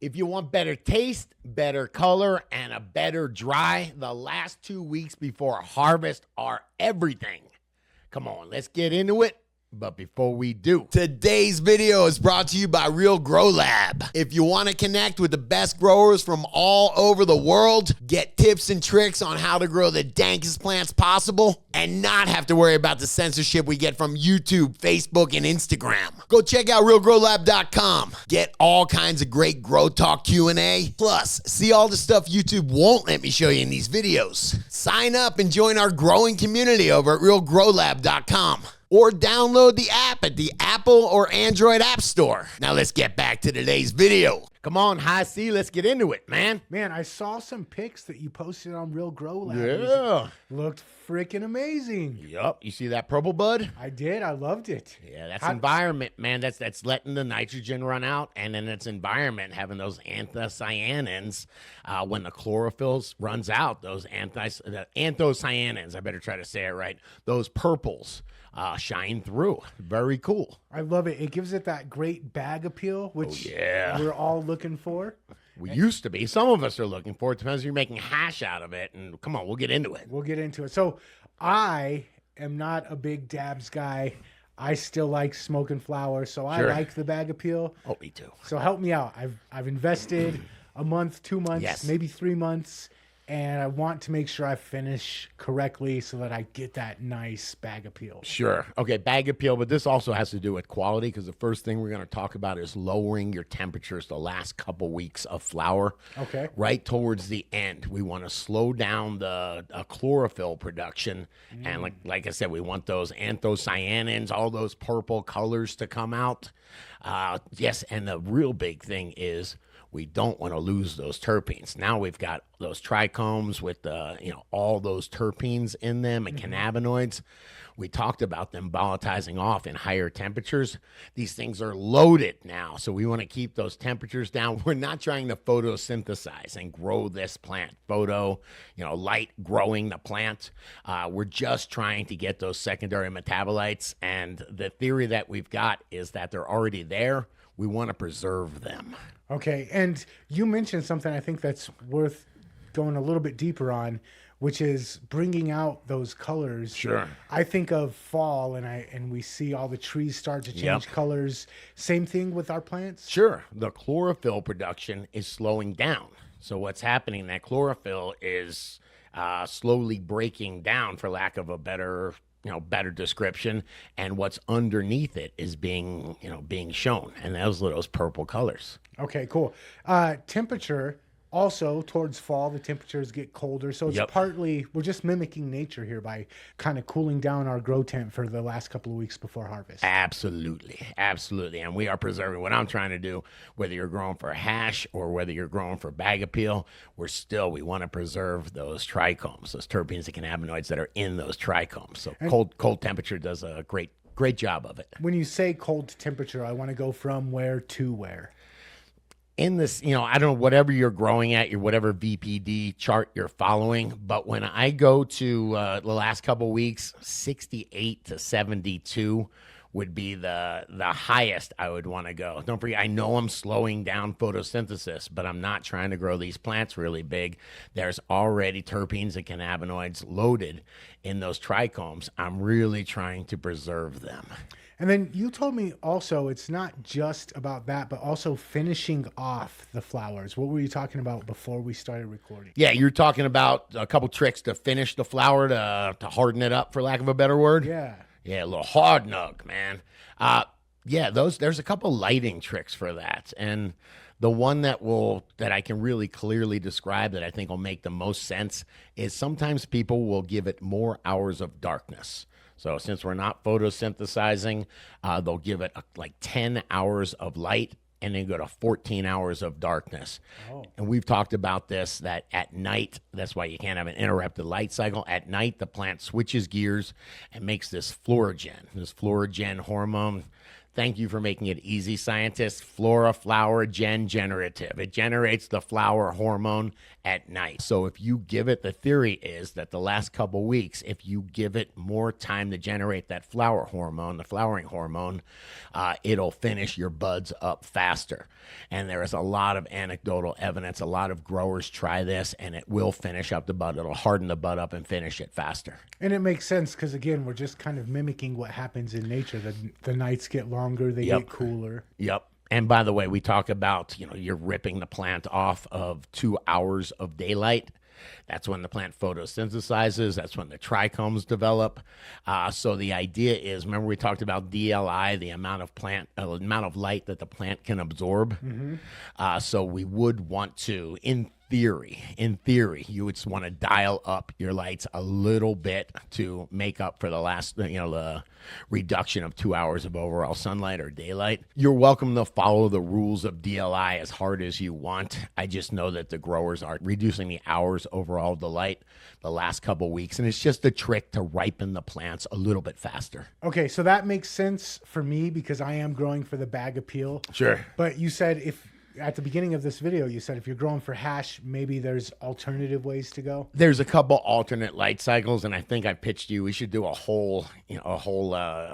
If you want better taste, better color, and a better dry, the last 2 weeks before harvest are everything. Come on, let's get into it. But before we do, today's video is brought to you by Real Grow Lab. If you want to connect with the best growers from all over the world, get tips and tricks on how to grow the dankest plants possible, and not have to worry about the censorship we get from YouTube, Facebook, and Instagram, go check out realgrowlab.com. Get all kinds of great Grow Talk Q&A. Plus, see all the stuff YouTube won't let me show you in these videos. Sign up and join our growing community over at realgrowlab.com. Or download the app at the Apple or Android App Store. Now let's get back to today's video. Come on, High C, let's get into it, man. Man, I saw some pics that you posted on Real Grow Lab. Yeah. Looked freaking amazing. Yup, you see that purple bud? I did, I loved it. Yeah, that's environment, man. That's letting the nitrogen run out, and then it's environment having those anthocyanins. When the chlorophyll runs out, those anthocyanins, I better try to say it right, those purples shine through. Very cool. I love it. It gives it that great bag appeal, which we're all looking for. We used to be. Some of us are looking for it. Depends if you're making hash out of it. And come on, we'll get into it. We'll get into it. So I am not a big dabs guy. I still like smoking flowers, so I like the bag appeal. Oh, me too. So help me out. I've invested a month, 2 months, maybe 3 months, and I want to make sure I finish correctly so that I get that nice bag appeal. Sure. Okay, bag appeal, but this also has to do with quality, because the first thing we're going to talk about is lowering your temperatures the last couple weeks of flower. Okay. Right towards the end. We want to slow down the chlorophyll production. And like I said, we want those anthocyanins, all those purple colors to come out. Yes, and the real big thing is we don't want to lose those terpenes. Now we've got those trichomes with all those terpenes in them and cannabinoids. We talked about them volatilizing off in higher temperatures. These things are loaded now, so we want to keep those temperatures down. We're not trying to photosynthesize and grow this plant. Light growing the plant. We're just trying to get those secondary metabolites, and the theory that we've got is that they're already there. We want to preserve them. Okay, and you mentioned something I think that's worth going a little bit deeper on, which is bringing out those colors. Sure. I think of fall, and we see all the trees start to change colors. Same thing with our plants? Sure. The chlorophyll production is slowing down. So what's happening, that chlorophyll is slowly breaking down, for lack of a better description, and what's underneath it is being shown, and those are those purple colors. Okay, cool. Temperature, also towards fall, the temperatures get colder, so it's partly, we're just mimicking nature here by kind of cooling down our grow tent for the last couple of weeks before harvest. Absolutely, and we are preserving. What I'm trying to do, whether you're growing for hash or whether you're growing for bag appeal, we want to preserve those trichomes, those terpenes and cannabinoids that are in those trichomes. So cold temperature does a great job of it. When you say cold temperature, I want to go from where to where? In this, I don't know, whatever you're growing at, whatever VPD chart you're following, but when I go to the last couple of weeks, 68 to 72 would be the highest I would want to go. Don't forget, I know I'm slowing down photosynthesis, but I'm not trying to grow these plants really big. There's already terpenes and cannabinoids loaded in those trichomes. I'm really trying to preserve them. And then you told me also it's not just about that, but also finishing off the flowers. What were you talking about before we started recording? Yeah, you're talking about a couple tricks to finish the flower, to harden it up, for lack of a better word. Yeah. Yeah, a little hard nug, man. There's a couple lighting tricks for that. And the one that I can really clearly describe that I think will make the most sense is sometimes people will give it more hours of darkness. So since we're not photosynthesizing, they'll give it like 10 hours of light and then go to 14 hours of darkness. Oh. And we've talked about this, that at night, that's why you can't have an interrupted light cycle. At night, the plant switches gears and makes this fluorogen hormone Thank you for making it easy, scientists. Flora Flower Gen Generative. It generates the flower hormone at night. So if you give it, the theory is that the last couple weeks, if you give it more time to generate that flower hormone, the flowering hormone, it'll finish your buds up faster. And there is a lot of anecdotal evidence. A lot of growers try this, and it will finish up the bud. It'll harden the bud up and finish it faster. And it makes sense because, again, we're just kind of mimicking what happens in nature. The nights get longer, they get cooler. Yep. And by the way, we talk about, you're ripping the plant off of 2 hours of daylight. That's when the plant photosynthesizes. That's when the trichomes develop. So the idea is, remember we talked about DLI, the amount of light that the plant can absorb. Mm-hmm. So we would want to, in theory, you would want to dial up your lights a little bit to make up for the last, the reduction of 2 hours of overall sunlight or daylight. You're welcome to follow the rules of DLI as hard as you want. I just know that the growers are reducing the hours overall of the light the last couple weeks, and it's just a trick to ripen the plants a little bit faster. Okay, so that makes sense for me because I am growing for the bag appeal. Sure. But you said at the beginning of this video, you said if you're growing for hash, maybe there's alternative ways to go. There's a couple alternate light cycles, and I think I pitched you. We should do a whole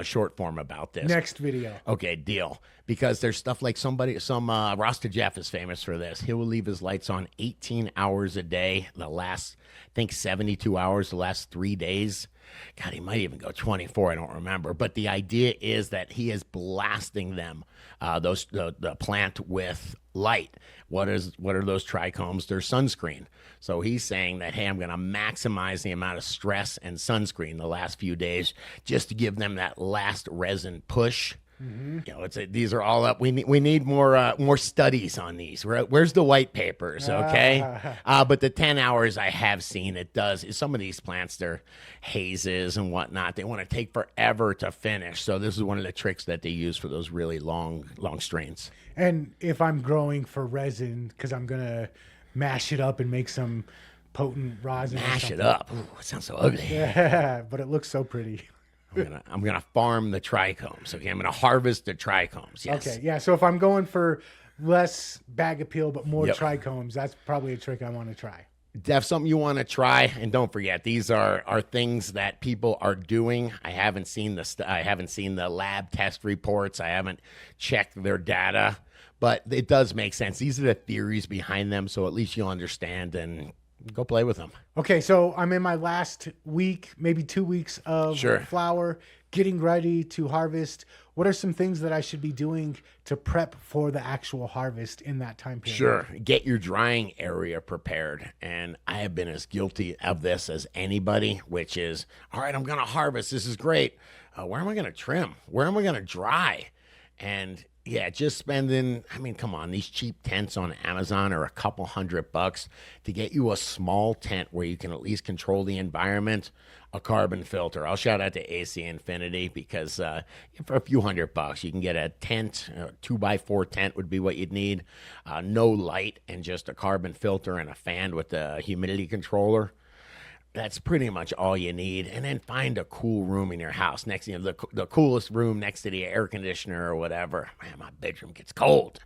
short form about this. Next video. Okay, deal. Because there's stuff like Rasta Jeff is famous for this. He will leave his lights on 18 hours a day. The last, I think 72 hours, the last 3 days. God, he might even go 24. I don't remember. But the idea is that he is blasting them, the plant with light. What are those trichomes? They're sunscreen. So he's saying that, hey, I'm going to maximize the amount of stress and sunscreen the last few days just to give them that last resin push. Mm-hmm. These are all up. We need more studies on these. Where's the white papers? Okay, but the 10 hours I have seen it does. Some of these plants, they're hazes and whatnot. They want to take forever to finish. So this is one of the tricks that they use for those really long strains. And if I'm growing for resin, because I'm gonna mash it up and make some potent rosin. Mash it up. Ooh, it sounds so ugly. Yeah, but it looks so pretty. I'm gonna farm the trichomes. Okay, I'm gonna harvest the trichomes. Yes. Okay, yeah. So if I'm going for less bag appeal but more trichomes, that's probably a trick I want to try. Def, something you want to try, and don't forget, these are things that people are doing. I haven't seen the lab test reports. I haven't checked their data, but it does make sense. These are the theories behind them, so at least you'll understand and go play with them. Okay, so I'm in my last week, maybe 2 weeks of flower, getting ready to harvest. What are some things that I should be doing to prep for the actual harvest in that time period? Sure. Get your drying area prepared. And I have been as guilty of this as anybody, which is, all right, I'm going to harvest. This is great. Where am I going to trim? Where am I going to dry? And yeah, just spending, come on, these cheap tents on Amazon are a couple $100 to get you a small tent where you can at least control the environment, a carbon filter. I'll shout out to AC Infinity because for a few $100, you can get a tent, a 2x4 tent would be what you'd need, no light and just a carbon filter and a fan with a humidity controller. That's pretty much all you need. And then find a cool room in your house next to the coolest room next to the air conditioner or whatever. Man, my bedroom gets cold.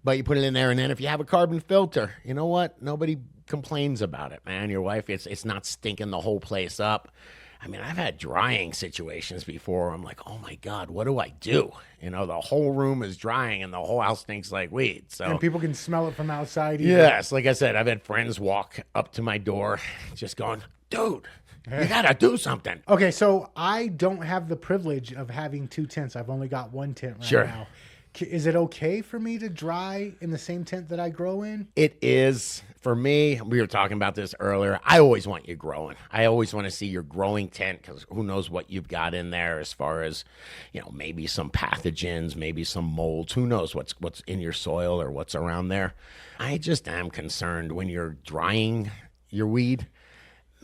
But you put it in there, and then if you have a carbon filter, you know what? Nobody complains about it, man. Your wife, it's not stinking the whole place up. I've had drying situations before. I'm like, oh my God, what do I do? The whole room is drying and the whole house stinks like weed. So, and people can smell it from outside. Either. Yes, like I said, I've had friends walk up to my door just going, dude, you gotta do something. Okay, so I don't have the privilege of having two tents. I've only got one tent right now. Is it okay for me to dry in the same tent that I grow in? It is. For me, we were talking about this earlier. I always want you growing. I always want to see your growing tent because who knows what you've got in there as far as, maybe some pathogens, maybe some molds. Who knows what's in your soil or what's around there. I just am concerned when you're drying your weed.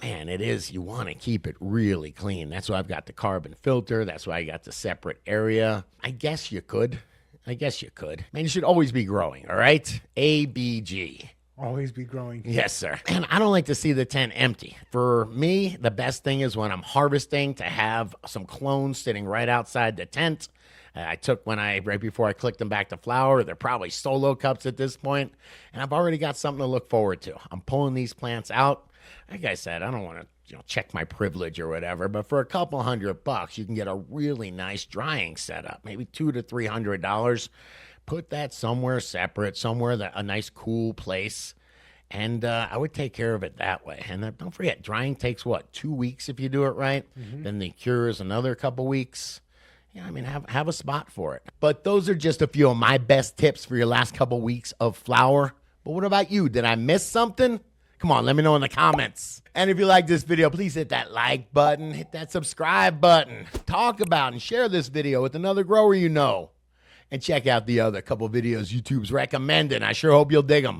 Man, it is. You want to keep it really clean. That's why I've got the carbon filter. That's why I got the separate area. I guess you could. Man, you should always be growing, all right? ABG. Always be growing. Yes, sir. And I don't like to see the tent empty. For me, the best thing is when I'm harvesting to have some clones sitting right outside the tent. I took right before I clicked them back to flower. They're probably solo cups at this point, and I've already got something to look forward to. I'm pulling these plants out. Like I said, I don't want to check my privilege or whatever, but for a couple $100, you can get a really nice drying setup, maybe $200 to $300. Put that somewhere separate, somewhere a nice cool place. And I would take care of it that way. And don't forget, drying takes, 2 weeks if you do it right? Then the cure is another couple weeks. Yeah, I mean, have a spot for it. But those are just a few of my best tips for your last couple weeks of flower. But what about you? Did I miss something? Come on, let me know in the comments. And if you like this video, please hit that like button, hit that subscribe button. Talk about and share this video with another grower you know. And check out the other couple videos YouTube's recommending. I sure hope you'll dig them.